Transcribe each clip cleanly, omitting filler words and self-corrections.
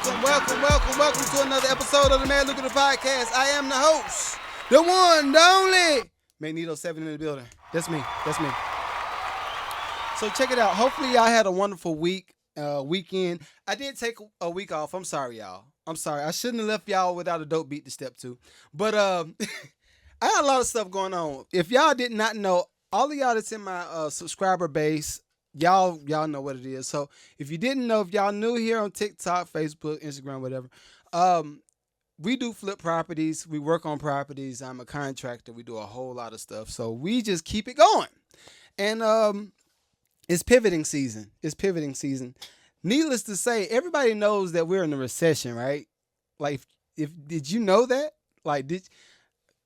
welcome to another episode of the Man Lucrative Podcast. I am the host, the one, the only Magneto 7 in the building. That's me. So check it out. Hopefully y'all had a wonderful weekend. I did take a week off. I'm sorry, y'all. I'm sorry. I shouldn't have left y'all without a dope beat to step to. But I had a lot of stuff going on. If y'all did not know, all of y'all that's in my subscriber base, y'all know what it is. So if you didn't know, if y'all new here on TikTok, Facebook, Instagram, whatever, we do flip properties. We work on properties. I'm a contractor. We do a whole lot of stuff. So we just keep it going. And it's pivoting season. Needless to say, everybody knows that we're in a recession, right? Like, if did you know that? Like, did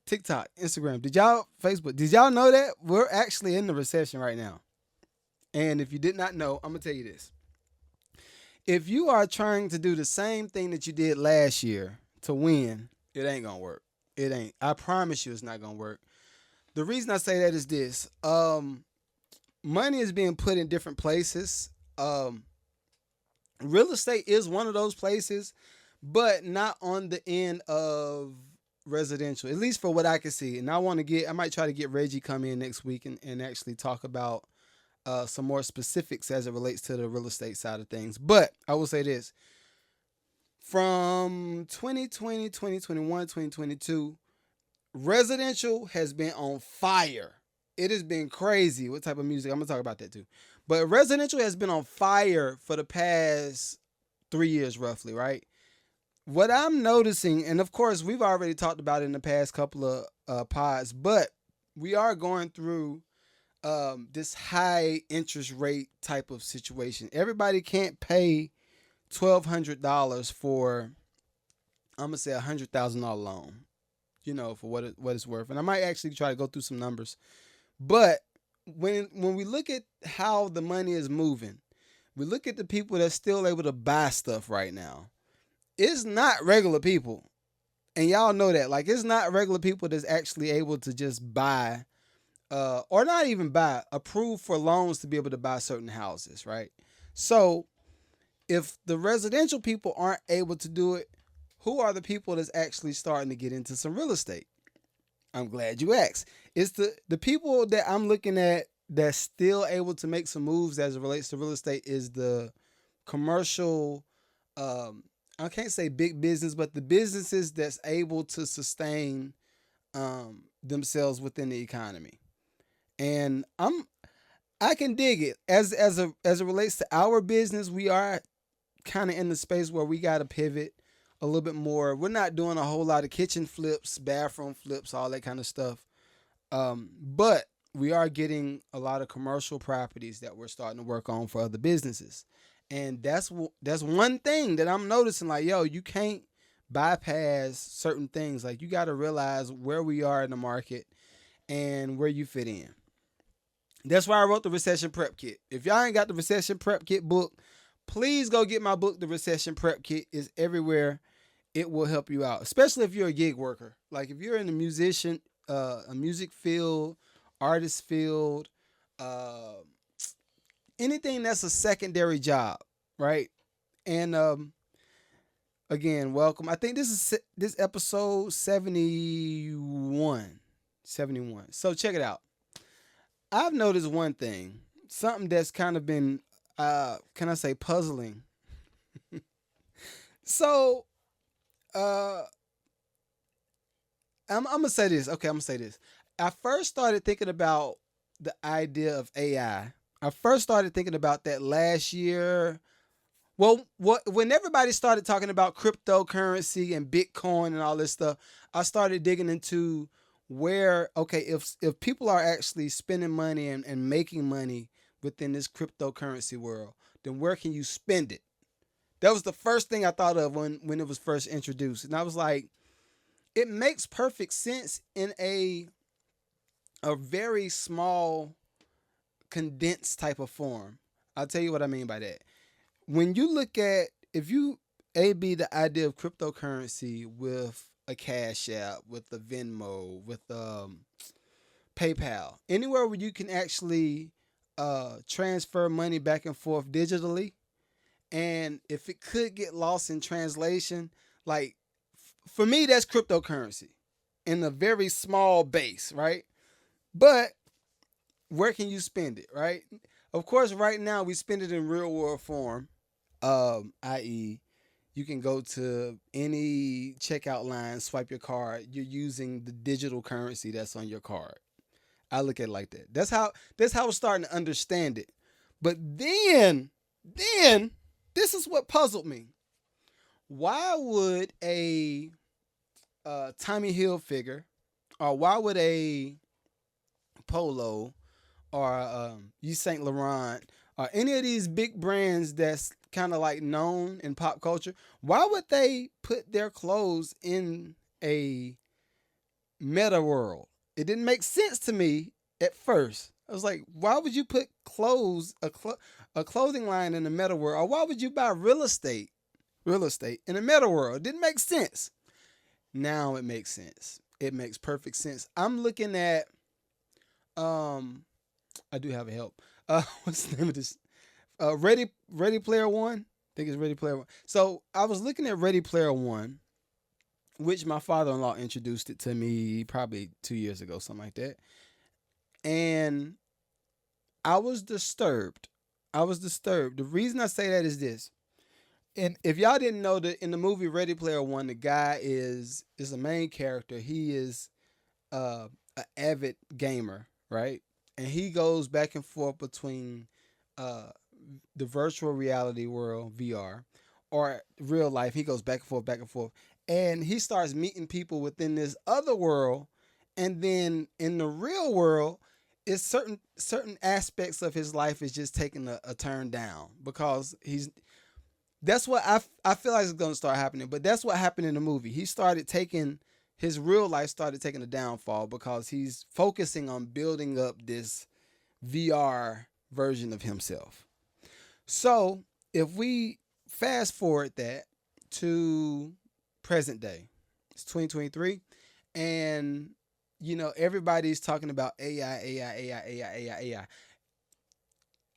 TikTok, Instagram, Facebook, did y'all know that we're actually in the recession right now? And if you did not know, I'm gonna tell you this: if you are trying to do the same thing that you did last year to win, it ain't gonna work. It ain't. I promise you, it's not gonna work. The reason I say that is this: money is being put in different places. Real estate is one of those places, but not on the end of residential, at least for what I can see. And I might try to get Reggie come in next week and actually talk about some more specifics as it relates to the real estate side of things. But I will say this: from 2020, 2021, 2022, residential has been on fire. It has been crazy. What type of music? I'm going to talk about that too. But residential has been on fire for the past 3 years roughly, right? What I'm noticing, and of course we've already talked about it in the past couple of pods, but we are going through this high interest rate type of situation. Everybody can't pay $1,200 for, I'm going to say, $100,000 loan, for what it's worth. And I might actually try to go through some numbers. But when we look at how the money is moving, we look at the people that's still able to buy stuff right now. It's not regular people. And y'all know that. Like, it's not regular people that's actually able to just buy, or not even buy, approve for loans to be able to buy certain houses, right? So if the residential people aren't able to do it, who are the people that's actually starting to get into some real estate? I'm glad you asked. It's the people that I'm looking at that's still able to make some moves as it relates to real estate is the commercial, I can't say big business, but the businesses that's able to sustain themselves within the economy. And I can dig it. As it relates to our business, we are kind of in the space where we got to pivot a little bit more. We're not doing a whole lot of kitchen flips, bathroom flips, all that kind of stuff. But we are getting a lot of commercial properties that we're starting to work on for other businesses. And that's one thing that I'm noticing, like, yo, you can't bypass certain things. Like, you got to realize where we are in the market and where you fit in. That's why I wrote the Recession Prep Kit. If y'all ain't got the Recession Prep Kit book, please go get my book. The Recession Prep Kit is everywhere. It will help you out, especially if you're a gig worker. Like, if you're in a music field, artist field, anything that's a secondary job, right? And again, welcome. I think this is episode 71. So check it out. I've noticed one thing, something that's kind of been, can I say, puzzling. So, I'm gonna say this. Okay, I'm gonna say this. I first started thinking about the idea of AI. I first started thinking about that last year. Well, when everybody started talking about cryptocurrency and Bitcoin and all this stuff, I started digging into where, okay, if people are actually spending money and making money within this cryptocurrency world, then where can you spend it? That was the first thing I thought of when it was first introduced. And I was like, it makes perfect sense in a very small, condensed type of form. I'll tell you what I mean by that. When you look at, if you A/B the idea of cryptocurrency with a Cash App, with a Venmo, with PayPal, anywhere where you can actually transfer money back and forth digitally, And if it could get lost in translation, like for me, that's cryptocurrency in a very small base, right? But where can you spend it, right? Of course, right now we spend it in real world form, i.e., you can go to any checkout line, swipe your card. You're using the digital currency that's on your card. I look at it like that. That's how I'm starting to understand it. But then this is what puzzled me. Why would a Tommy Hilfiger, or why would a Polo, or Yves Saint Laurent, or any of these big brands that's kind of like known in pop culture, why would they put their clothes in a meta world? It didn't make sense to me at first. I was like, why would you put a clothing line in the meta world, or why would you buy real estate in the meta world? It didn't make sense. Now it makes sense. It makes perfect sense. I'm looking at I do have a help. What's the name of this? Ready Player One. I think it's Ready Player One. So I was looking at Ready Player One, which my father-in-law introduced it to me probably 2 years ago, something like that. And I was disturbed. I was disturbed. The reason I say that is this. And if y'all didn't know, that in the movie Ready Player One, the guy is a main character. He is an avid gamer, right? And he goes back and forth between uh, the virtual reality world (VR) or real life. He goes back and forth, and he starts meeting people within this other world, and then in the real world, it's certain aspects of his life is just taking a turn down because he's. That's what I feel like is going to start happening, but that's what happened in the movie. He started taking his real life started taking a downfall because he's focusing on building up this VR version of himself. So if we fast forward that to present day, it's 2023, and everybody's talking about AI, AI, AI, AI, AI, AI.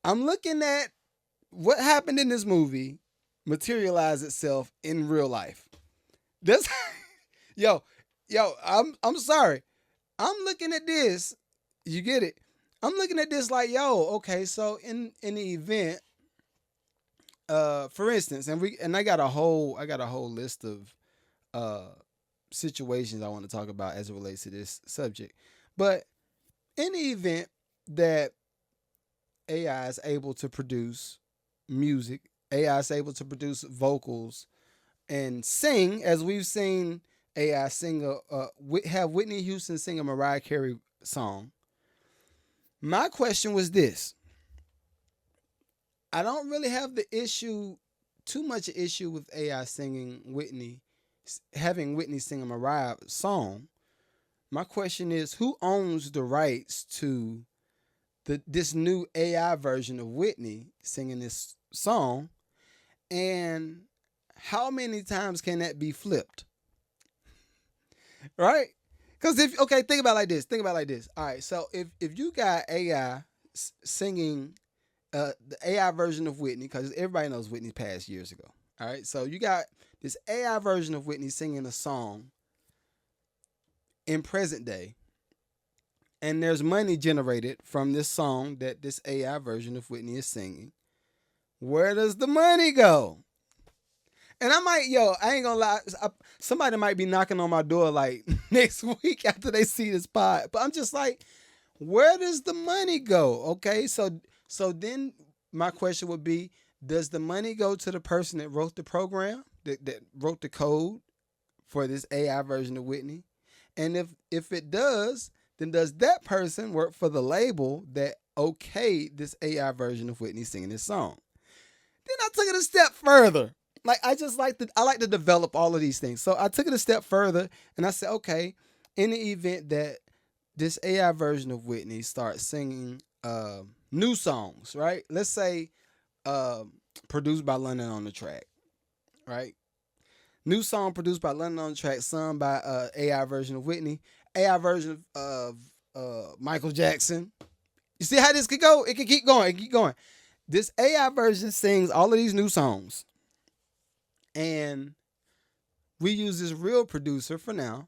I'm looking at what happened in this movie materialize itself in real life. This, yo, I'm sorry. I'm looking at this. You get it? I'm looking at this like, okay. So in the event, for instance, and I got a whole list of uh situations I want to talk about as it relates to this subject. But in the event that AI is able to produce music, AI is able to produce vocals and sing, as we've seen AI sing have Whitney Houston sing a Mariah Carey song. My question was this: I don't really have too much issue with AI singing having Whitney sing a Mariah song. My question is, who owns the rights to this new AI version of Whitney singing this song, and how many times can that be flipped? Right? Because think about it like this. Think about it like this. All right. So if you got AI singing the AI version of Whitney, because everybody knows Whitney passed years ago. All right. So you got this AI version of Whitney singing a song in present day, and there's money generated from this song that this AI version of Whitney is singing. Where does the money go? And I ain't gonna lie, somebody might be knocking on my door like next week after they see this pod. But I'm just like, where does the money go? Okay, so then my question would be, does the money go to the person that wrote the program, that wrote the code for this AI version of Whitney? And if it does, then does that person work for the label that okayed this AI version of Whitney singing this song? Then I took it a step further. Like I like to develop all of these things. So I took it a step further and I said, okay, in the event that this AI version of Whitney starts singing new songs, right? Let's say produced by London on the Track, right? New song produced by London on the Track, sung by AI version of Whitney, AI version of Michael Jackson. You see how this could go? It can keep going. It can keep going. This AI version sings all of these new songs, and we use this real producer for now.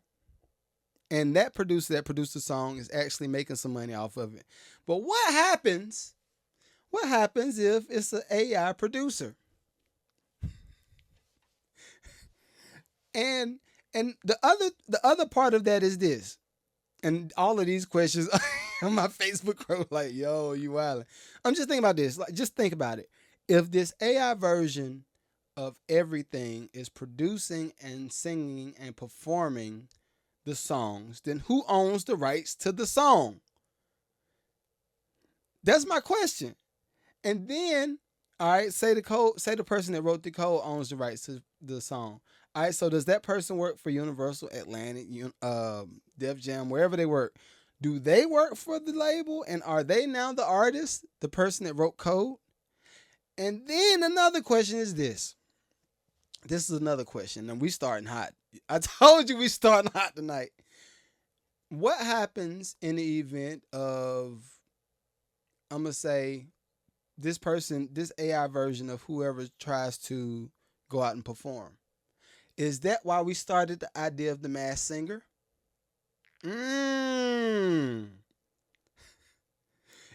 And that producer that produced the song is actually making some money off of it. But what happens? What happens if it's an AI producer? And the other part of that is this. And all of these questions on my Facebook group, like, yo, you wildin'. I'm just thinking about this. Like, just think about it. If this AI version of everything is producing and singing and performing the songs, then who owns the rights to the song? That's my question. And then, all right, say the person that wrote the code owns the rights to the song. All right, so does that person work for Universal, Atlantic, Def Jam, wherever they work? Do they work for the label, and are they now the artist, the person that wrote code? And then another question is this. This is another question, and we starting hot. I told you we starting hot tonight. What happens in the event of, I'm gonna say, this AI version of whoever tries to go out and perform? Is that why we started the idea of the Masked Singer? Mm.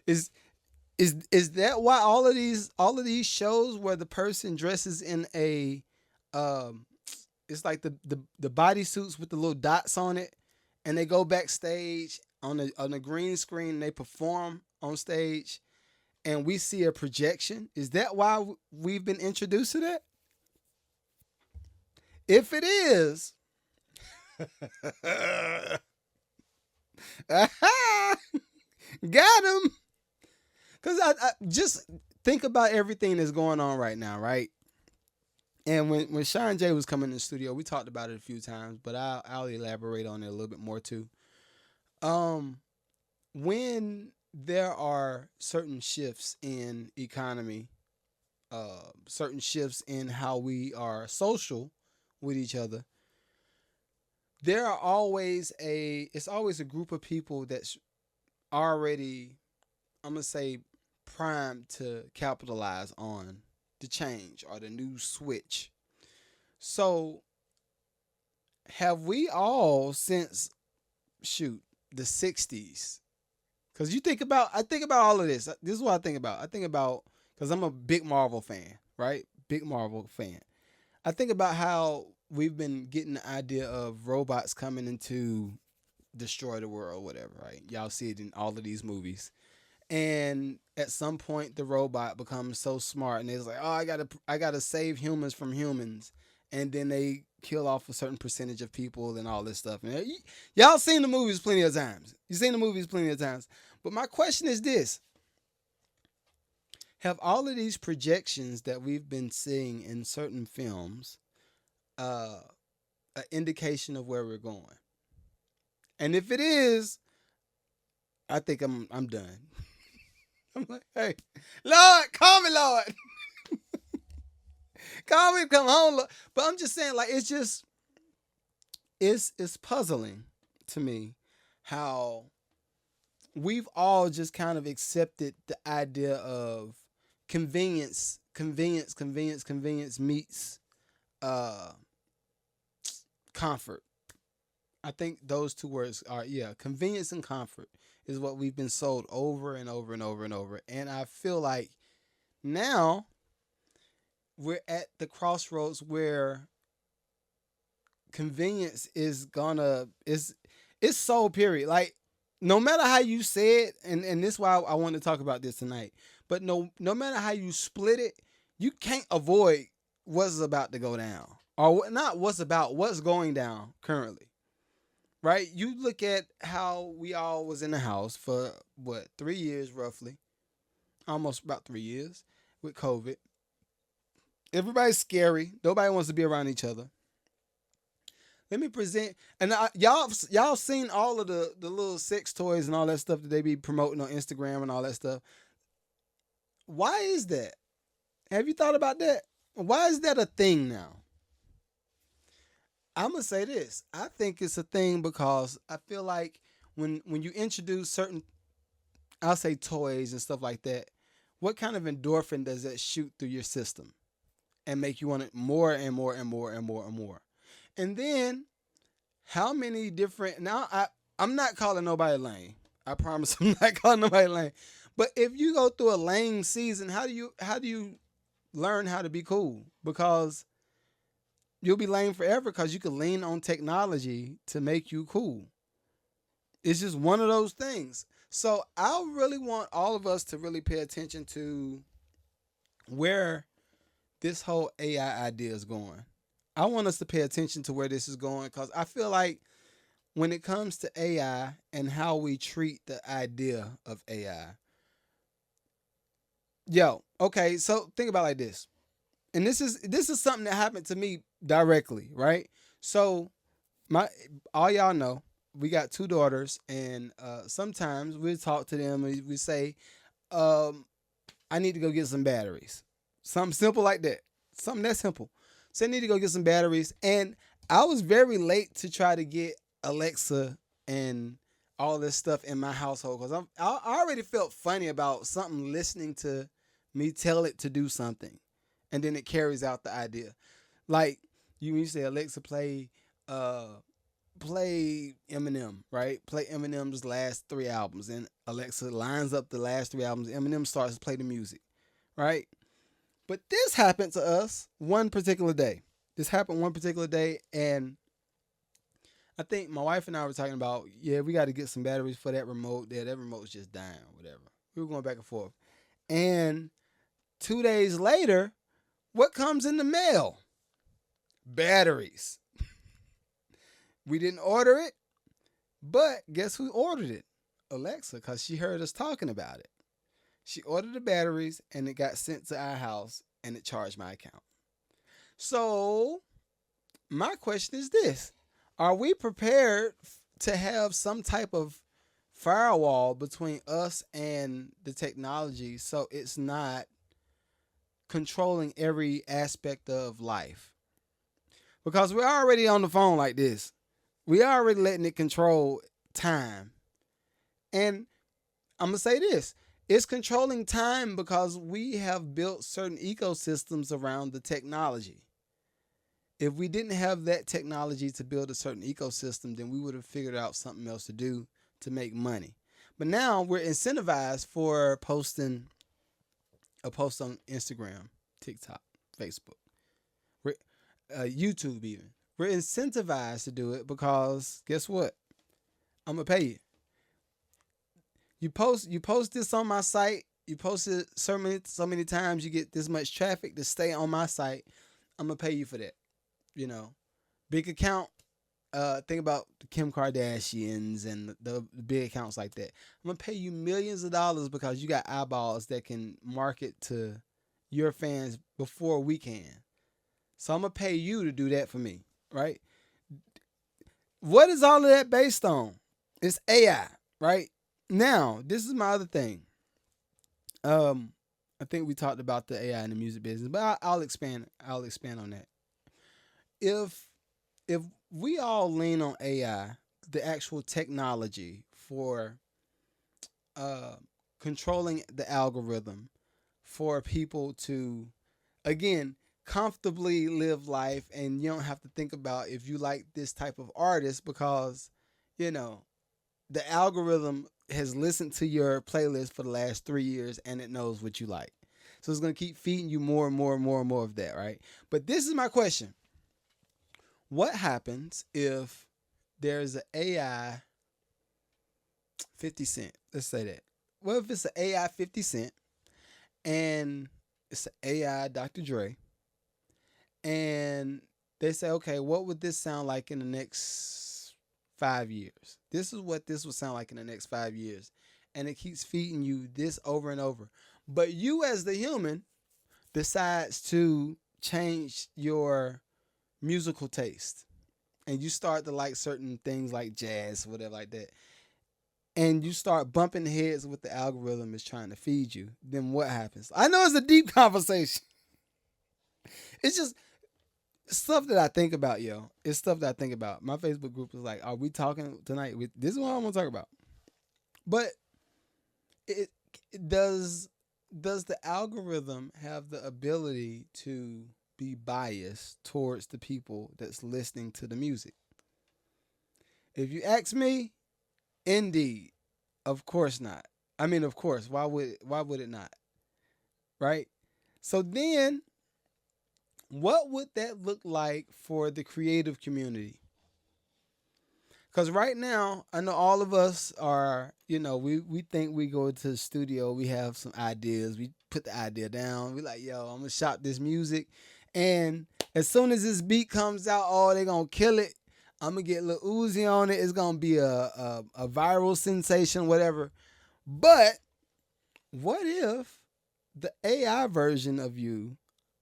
Is is that why all of these shows where the person dresses in a um it's like the bodysuits with the little dots on it, and they go backstage on the green screen and they perform on stage, and we see a projection? Is that why we've been introduced to that? If it is, got him. Because I just think about everything that's going on right now, right? And when Sean J was coming in the studio, we talked about it a few times, but I'll elaborate on it a little bit more too. Um, when there are certain shifts in economy, certain shifts in how we are social with each other, there are always it's always a group of people that's already, I'm gonna say, primed to capitalize on the change or the new switch. So have we all since, shoot, the '60s? Because I think about all of this. This is what I think about. I think about, because I'm a big Marvel fan, right? Big Marvel fan. I think about how we've been getting the idea of robots coming into destroy the world, whatever, right? Y'all see it in all of these movies. And at some point the robot becomes so smart and it's like, oh, I gotta save humans from humans. And then they kill off a certain percentage of people and all this stuff. And y'all seen the movies plenty of times. You seen the movies plenty of times. But my question is this: have all of these projections that we've been seeing in certain films uh, an indication of where we're going? And if it is, I think I'm done. I'm like, hey, Lord, call me, Lord. Call me, come home, Lord. But I'm just saying, like, it's puzzling to me how we've all just kind of accepted the idea of convenience meets uh comfort. I think those two words are, yeah, convenience and comfort is what we've been sold over and over and over and over. And I feel like now we're at the crossroads where convenience is gonna is it's sold, period. Like, no matter how you say it, and this is why I want to talk about this tonight. But no matter how you split it, you can't avoid what's about to go down. Or not what's going down currently. Right? You look at how we all was in the house for what, 3 years roughly, almost about 3 years with COVID. Everybody's scary. Nobody wants to be around each other. Let me present, and y'all seen all of the little sex toys and all that stuff that they be promoting on Instagram and all that stuff. Why is that? Have you thought about that? Why is that a thing now? I'm gonna say this. I think it's a thing because I feel like when you introduce certain, I'll say, toys and stuff like that, what kind of endorphin does that shoot through your system and make you want it more and more and more and more and more? And then how many different I'm not calling nobody lame. I promise I'm not calling nobody lame. But if you go through a lame season, how do you learn how to be cool? Because you'll be lame forever because you can lean on technology to make you cool. It's just one of those things. So I really want all of us to really pay attention to where this whole AI idea is going. I want us to pay attention to where this is going because I feel like when it comes to AI and how we treat the idea of AI, yo, okay, so think about it like this. And this is something that happened to me directly, right? So my all y'all know we got two daughters, and sometimes we talk to them and we say, um, "I need to go get some batteries." Something simple like that. Something that simple. So I need to go get some batteries, and I was very late to try to get Alexa and all this stuff in my household because I already felt funny about something listening to me tell it to do something, and then it carries out the idea. Like you say, Alexa, play Eminem, right? Play Eminem's last three albums, and Alexa lines up the last three albums. Eminem starts to play the music, right? But this happened to us one particular day. This happened one particular day, and I think my wife and I were talking about, yeah, we got to get some batteries for that remote. There, that remote's just dying, whatever. We were going back and forth, and 2 days later, what comes in the mail? Batteries. We didn't order it, but guess who ordered it? Alexa, because she heard us talking about it. She ordered the batteries and it got sent to our house and it charged my account. So, my question is this: are we prepared to have some type of firewall between us and the technology so it's not controlling every aspect of life? Because we're already on the phone like this. We already letting it control time. And I'm going to say this. It's controlling time because we have built certain ecosystems around the technology. If we didn't have that technology to build a certain ecosystem, then we would have figured out something else to do to make money. But now we're incentivized for posting a post on Instagram, TikTok, Facebook, YouTube even. We're incentivized to do it because guess what? I'm gonna pay you. You post this on my site. You post it so many times. You get this much traffic to stay on my site. I'm gonna pay you for that. You know, big account. Think about the Kim Kardashians and the big accounts like that. I'm gonna pay you millions of dollars because you got eyeballs that can market to your fans before we can. So I'm gonna pay you to do that for me, right? What is all of that based on? It's AI, right? Now, this is my other thing. I think we talked about the AI in the music business, but I'll expand. I'll expand on that. If if we all lean on AI, the actual technology for uh, controlling the algorithm for people to, again, comfortably live life, and you don't have to think about if you like this type of artist because, you know, the algorithm has listened to your playlist for the last 3 years and it knows what you like. So it's going to keep feeding you more and more and more and more of that, right? But this is my question. What happens if there's an AI 50 Cent? Let's say that. What if it's an AI 50 Cent and it's an AI Dr. Dre, and they say, okay, what would this sound like in the next 5 years? This is what this would sound like in the next 5 years. And it keeps feeding you this over and over. But you as the human decides to change your musical taste. And you start to like certain things like jazz, whatever like that. And you start bumping heads with the algorithm is trying to feed you. Then what happens? I know it's a deep conversation. It's just stuff that I think about, yo. It's stuff that I think about. My Facebook group is like, are we talking tonight? This is what I'm gonna talk about. But it does does the algorithm have the ability to be biased towards the people that's listening to the music? If you ask me, indeed, of course not. I mean, of course, why would it not? Right? So then what would that look like for the creative community? Because right now, I know all of us are, we think we go to the studio, we have some ideas, we put the idea down, we like, yo, I'm gonna shop this music, and as soon as this beat comes out, oh, they gonna kill it. I'm gonna get Lil Uzi on it. It's gonna be a viral sensation, whatever. But what if the AI version of you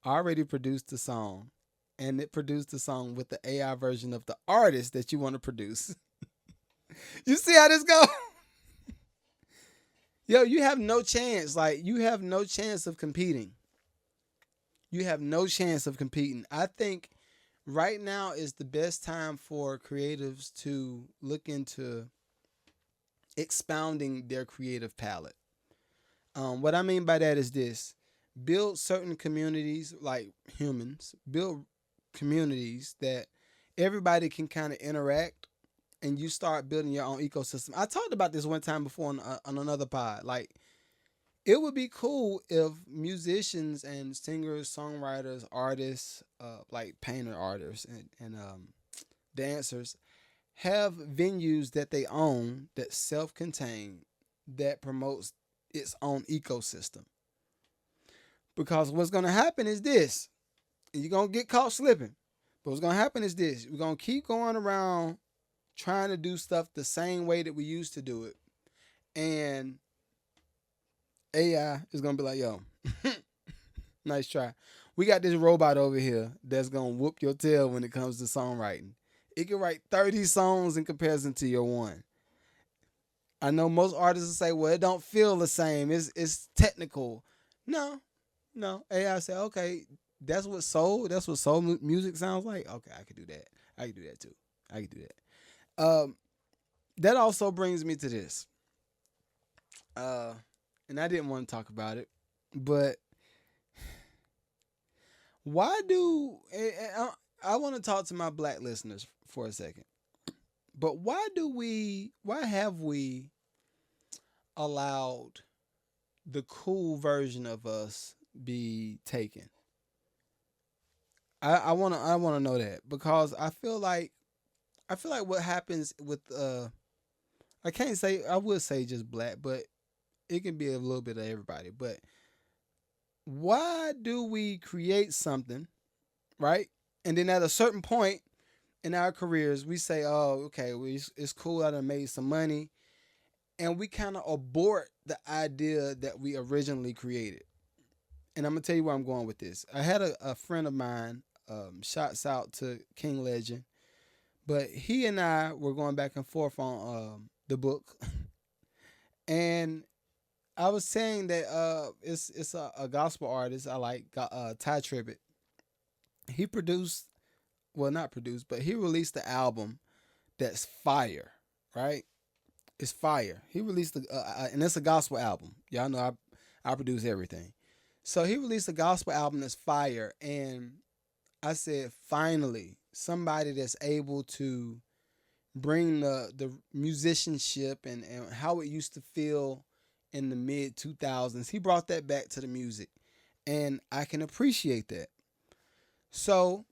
already produced the song, and it produced the song with the AI version of the artist that you want to produce? You see how this go? Yo, you have no chance. Like, you have no chance of competing. You have no chance of competing. I think right now is the best time for creatives to look into expounding their creative palette. What I mean by that is this: build certain communities, like humans, build communities that everybody can kind of interact, and you start building your own ecosystem. I talked about this one time before on another pod. Like, it would be cool if musicians and singers, songwriters, artists, like painter artists and dancers, have venues that they own that self-contained, that promotes its own ecosystem. Because what's gonna happen is this: you're gonna get caught slipping. But what's gonna happen is this: we're gonna keep going around trying to do stuff the same way that we used to do it, and AI is gonna be like, "Yo, nice try. We got this robot over here that's gonna whoop your tail when it comes to songwriting. It can write 30 songs in comparison to your one." I know most artists will say, "Well, it don't feel the same. It's technical." No, no. AI say, "Okay, that's what soul music sounds like. Okay, I could do that. I could do that too. I could do that." That also brings me to this. Uh, and I didn't want to talk about it, but why do I want to talk to my black listeners for a second? But why have we allowed the cool version of us be taken? I wanna know that, because I feel like what happens with I can't say, I would say just black, but it can be a little bit of everybody. But why do we create something, right? And then at a certain point in our careers, we say, "Oh, okay, well, it's cool. I done made some money," and we kind of abort the idea that we originally created. And I'm gonna tell you where I'm going with this. I had a friend of mine. Shouts out to King Legend, but he and I were going back and forth on the book, and I was saying that it's a gospel artist I like, Ty Tribbett. He produced, well, not produced, but he released the album that's fire, right? It's fire. He released and it's a gospel album. Y'all know I produce everything. So he released a gospel album that's fire, and I said, finally, somebody that's able to bring the musicianship and how it used to feel in the mid 2000s. He brought that back to the music, and I can appreciate that. So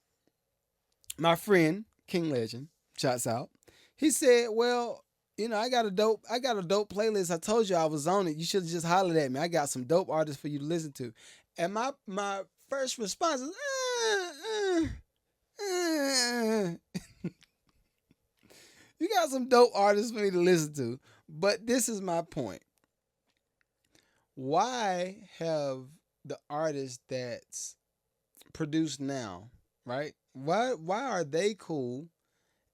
my friend King Legend, shouts out. He said, "Well, I got a dope playlist. I told you I was on it. You should have just hollered at me. I got some dope artists for you to listen to." And my first response is, "You got some dope artists for me to listen to." But this is my point: why have the artists that's produced now, right? Why are they cool,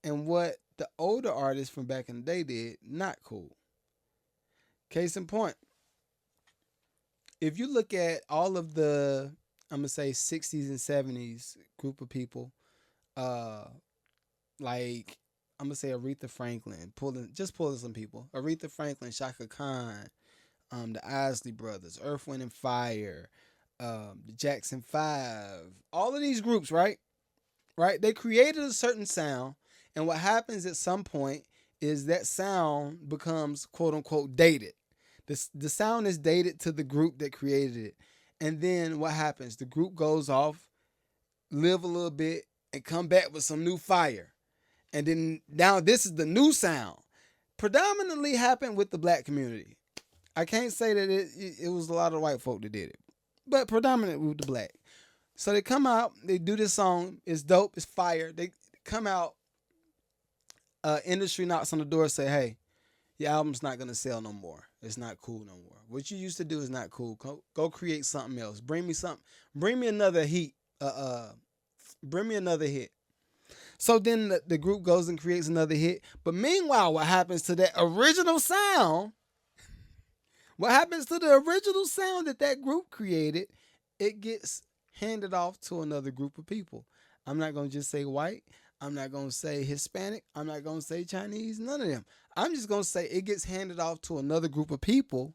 and what the older artists from back in the day did not cool? Case in point, if you look at all of the, I'm gonna say, 60s and 70s group of people, uh, like, I'm gonna say Aretha Franklin, pulling some people, Aretha Franklin, Shaka Khan, the Isley Brothers, Earth, Wind and Fire, the Jackson Five, all of these groups, right? Right? They created a certain sound, and what happens at some point is that sound becomes quote unquote dated. The sound is dated to the group that created it. And then what happens? The group goes off, live a little bit, and come back with some new fire. And then now this is the new sound. Predominantly happened with the black community. I can't say that it was a lot of white folk that did it, but predominantly with the black. So they come out, they do this song, it's dope, it's fire. They come out, industry knocks on the door, say, hey, your album's not gonna sell no more. It's not cool no more. What you used to do is not cool. Go create something else. Bring me something. Bring me another heat. Bring me another hit. So then the group goes and creates another hit. But meanwhile, what happens to that original sound? What happens to the original sound that group created? It gets handed off to another group of people. I'm not gonna just say white. I'm not going to say Hispanic. I'm not going to say Chinese. None of them. I'm just going to say it gets handed off to another group of people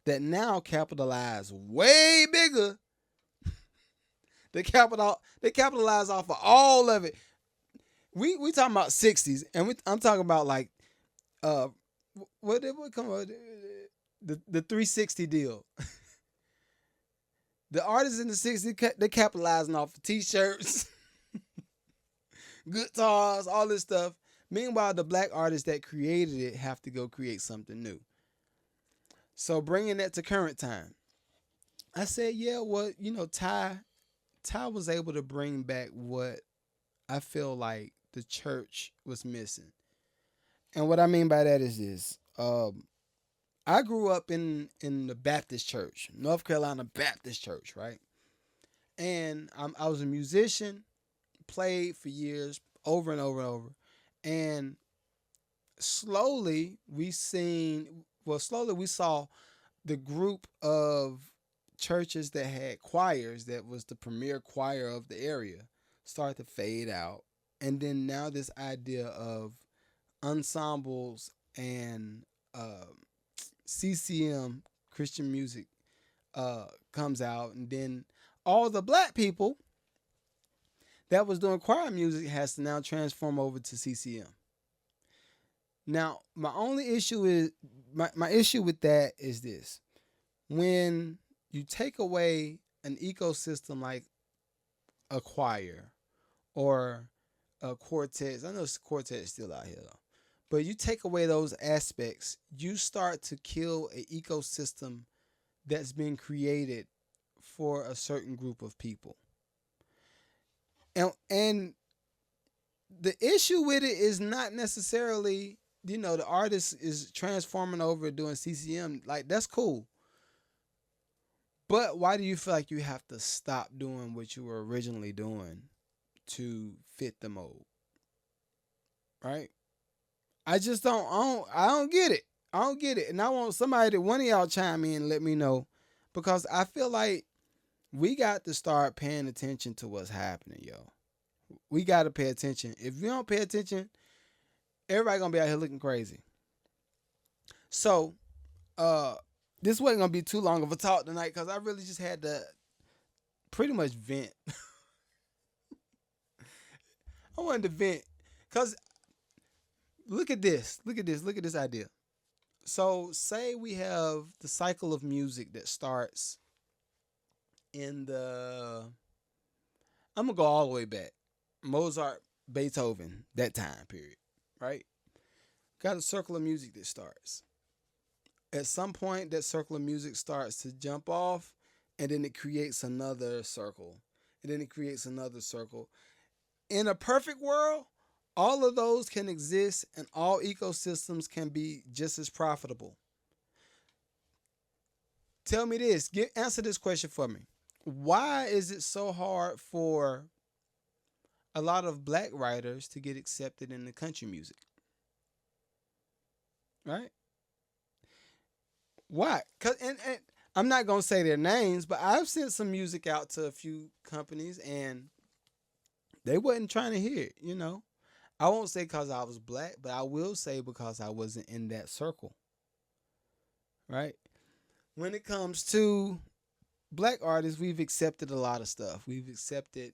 that now capitalize way bigger. They capitalize off of all of it. We talking about 60s, and I'm talking about like what come on, the 360 deal. The artists in the 60s, they capitalizing off of t-shirts. Guitars, all this stuff. Meanwhile, the black artists that created it have to go create something new. So bringing that to current time, I said, yeah, well, Ty was able to bring back what I feel like the church was missing. And what I mean by that is this. I grew up in the Baptist church, North Carolina Baptist church, right? And I was a musician, played for years, over and over and over. And slowly we saw the group of churches that had choirs, that was the premier choir of the area, start to fade out. And then now this idea of ensembles and CCM, Christian music, comes out. And then all the black people that was doing choir music has to now transform over to CCM. Now, my only issue is my issue with that is this. When you take away an ecosystem like a choir or a quartet, I know quartet is still out here though, but you take away those aspects, you start to kill an ecosystem that's been created for a certain group of people. And the issue with it is not necessarily, the artist is transforming over doing CCM. Like, that's cool. But why do you feel like you have to stop doing what you were originally doing to fit the mold? Right? I just I don't get it. I don't get it. And I want one of y'all chime in and let me know, because I feel like we got to start paying attention to what's happening, yo. We got to pay attention. If you don't pay attention, everybody going to be out here looking crazy. So, this wasn't going to be too long of a talk tonight, because I really just had to pretty much vent. I wanted to vent, because look at this idea. So, say we have the cycle of music that starts in I'm going to go all the way back. Mozart, Beethoven, that time period, right? Got a circle of music that starts. At some point, that circle of music starts to jump off, and then it creates another circle. And then it creates another circle. In a perfect world, all of those can exist, and all ecosystems can be just as profitable. Tell me this. Answer this question for me. Why is it so hard for a lot of black writers to get accepted in the country music? Right? Why? And I'm not going to say their names, but I've sent some music out to a few companies, and they wasn't trying to hear it, I won't say because I was black, but I will say because I wasn't in that circle. Right? when it comes to black artists, we've accepted a lot of stuff. We've accepted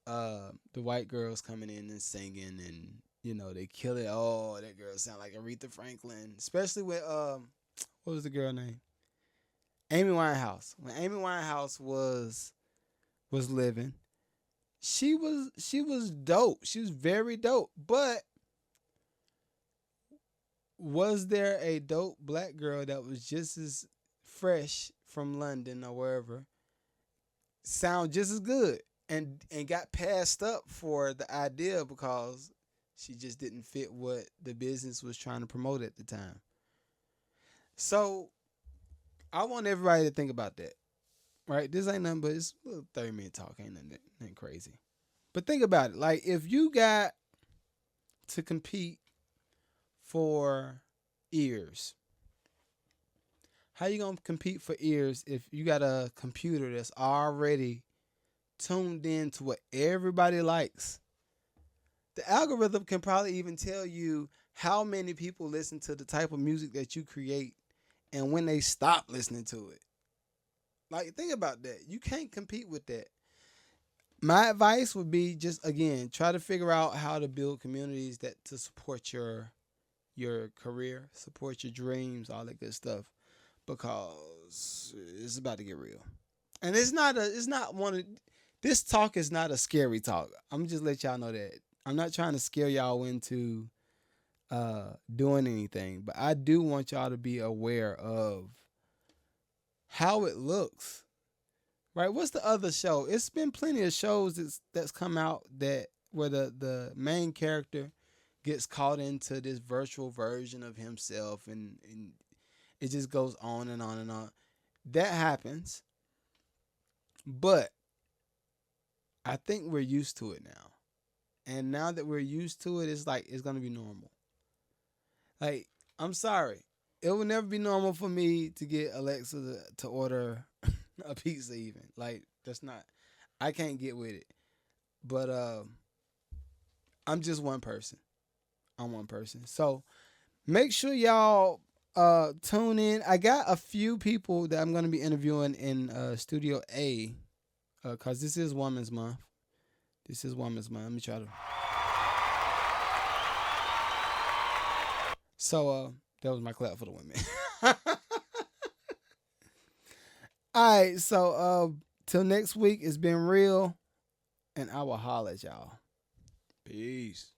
the white girls coming in and singing, and they kill it. Oh, that girl sound like Aretha Franklin, especially with what was the girl name? Amy Winehouse. When Amy Winehouse was living, she was dope. She was very dope. But was there a dope black girl that was just as fresh from London or wherever, sound just as good, and got passed up for the idea because she just didn't fit what the business was trying to promote at the time. So I want everybody to think about that. Right? This ain't nothing but it's a little 30-minute talk, ain't nothing crazy. But think about it. Like if you got to compete for ears, how you gonna compete for ears if you got a computer that's already tuned in to what everybody likes? The algorithm can probably even tell you how many people listen to the type of music that you create and when they stop listening to it. Like, think about that. You can't compete with that. My advice would be just again try to figure out how to build communities that to support your career, support your dreams, all that good stuff, because it's about to get real. And it's not one of this talk is not a scary talk. I'm just let y'all know that I'm not trying to scare y'all into doing anything, but I do want y'all to be aware of how it looks. Right? What's the other show? It's been plenty of shows that's come out that where the main character gets caught into this virtual version of himself, and it just goes on and on and on. That happens, but I think we're used to it now. And now that we're used to it, it's like it's gonna be normal. Like, I'm sorry. It will never be normal for me to get Alexa to order a pizza even. Like, that's not I can't get with it. But I'm just one person. I'm one person. So make sure y'all tune in. I got a few people that I'm gonna be interviewing in Studio A. Cause this is Women's Month. This is Women's Month. Let me try to So that was my clap for the women. All right, so till next week, it's been real, and I will holler at y'all. Peace.